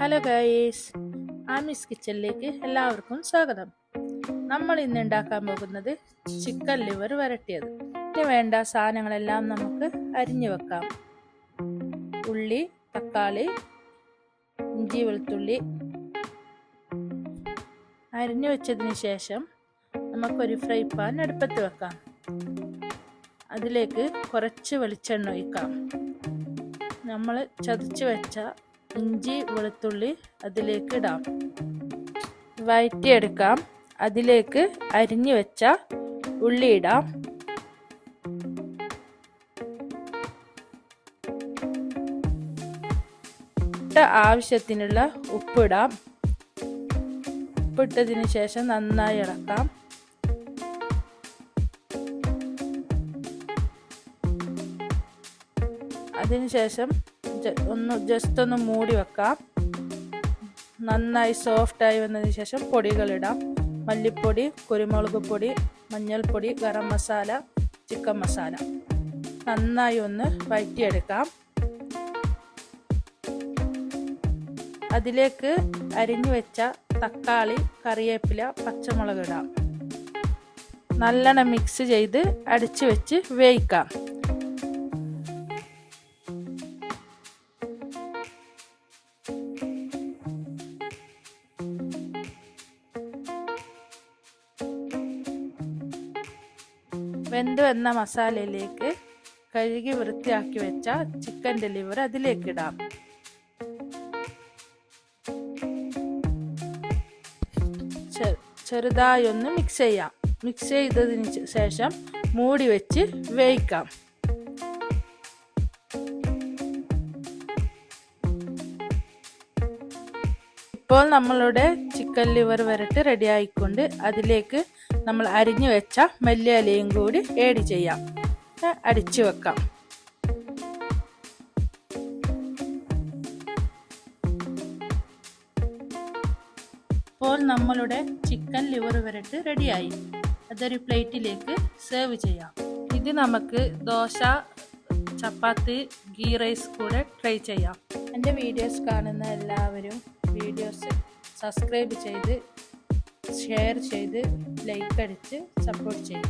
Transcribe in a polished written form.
Hello guys, Ami's കിച്ചണിലേക്ക് എല്ലാവർക്കും സ്വാഗതം. നമ്മൾ ഇന്ന് ഉണ്ടാക്കാൻ പോകുന്നത് ചിക്കൻ ലിവർ വരട്ടിയത്. ഇതിന് വേണ്ട സാധനങ്ങളെല്ലാം നമുക്ക് അരിഞ്ഞു വെക്കാം. ഉള്ളി, തക്കാളി, ഇഞ്ചി, വെളുത്തുള്ളി അരിഞ്ഞു വെച്ചതിന് ശേഷം നമുക്കൊരു ഫ്രൈ പാൻ അടുപ്പത്ത് വെക്കാം. അതിലേക്ക് കുറച്ച് വെളിച്ചെണ്ണ ഒഴിക്കാം. നമ്മൾ ചതച്ച് വെച്ച ഇഞ്ചി, വെളുത്തുള്ളി അതിലേക്ക് ഇടാം. വഴറ്റിയെടുക്കാം. അതിലേക്ക് അരിഞ്ഞു വെച്ച ഉള്ളി ഇടാം. ആവശ്യത്തിനുള്ള ഉപ്പിടാം. ഉപ്പിട്ടതിന് ശേഷം നന്നായി ഇളക്കാം. അതിനുശേഷം ജസ്റ്റ് ഒന്ന് മൂടി വെക്കാം. നന്നായി സോഫ്റ്റായി വന്നതിന് ശേഷം പൊടികളിടാം. മല്ലിപ്പൊടി, കുരുമുളക് പൊടി, മഞ്ഞൾപ്പൊടി, ഗരം മസാല, ചിക്കൻ മസാല നന്നായി ഒന്ന് വഴറ്റിയെടുക്കാം. അതിലേക്ക് അരിഞ്ഞു വെച്ച തക്കാളി, കറിവേപ്പില, പച്ചമുളക് ഇടാം. നല്ലോണം മിക്സ് ചെയ്ത് അടച്ചു വെച്ച് വേവിക്കാം. വെന്ത് വന്ന മസാലയിലേക്ക് കഴുകി വൃത്തിയാക്കി വെച്ച ചിക്കൻ്റെ ലിവർ അതിലേക്ക് ഇടാം. ചെറുതായി ഒന്ന് മിക്സ് ചെയ്യാം. മിക്സ് ചെയ്തതിന് ശേഷം മൂടി വെച്ച് വേവിക്കാം. ഇപ്പോൾ നമ്മളുടെ ചിക്കൻ ലിവർ വരട്ട് റെഡി ആയിക്കൊണ്ട് അതിലേക്ക് നമ്മൾ അരിഞ്ഞു വെച്ച മല്ലിയിലയും കൂടി ആഡ് ചെയ്യാം. അടിച്ചു വെക്കാം. ഇപ്പോൾ നമ്മളുടെ ചിക്കൻ ലിവർ വരട്ട് റെഡിയായി. അതൊരു പ്ലേറ്റിലേക്ക് സെർവ് ചെയ്യാം. ഇത് നമുക്ക് ദോശ, ചപ്പാത്തി, ഗീ റൈസ് കൂടെ ട്രൈ ചെയ്യാം. എൻ്റെ വീഡിയോസ് കാണുന്ന എല്ലാവരും വീഡിയോസ് സബ്സ്ക്രൈബ് ചെയ്ത് ഷെയർ ചെയ്ത് ലൈക്ക് അടിച്ച് സപ്പോർട്ട് ചെയ്യും.